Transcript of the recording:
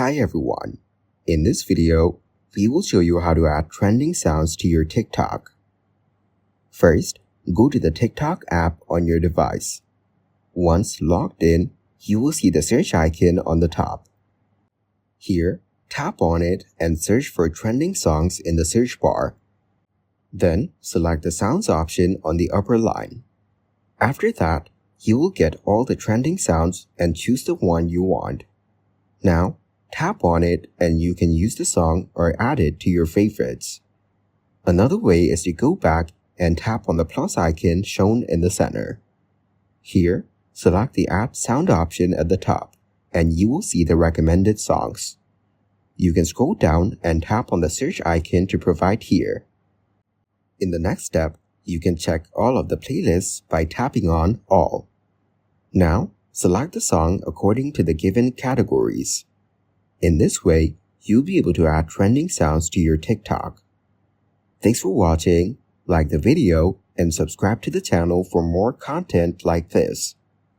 Hi everyone. In this video, we will show you how to add trending sounds to your TikTok. First, go to the TikTok app on your device. Once logged in, you will see the search icon on the top. Here, tap on it and search for trending songs in the search bar. Then, select the sounds option on the upper line. After that, you will get all the trending sounds and choose the one you want. Now, tap on it and you can use the song or add it to your favorites. Another way is to go back and tap on the plus icon shown in the center. Here, select the Add Sound option at the top and you will see the recommended songs. You can scroll down and tap on the search icon to provide here. In the next step, you can check all of the playlists by tapping on All. Now, select the song according to the given categories. In this way, you'll be able to add trending sounds to your TikTok. Thanks for watching, like the video, and subscribe to the channel for more content like this.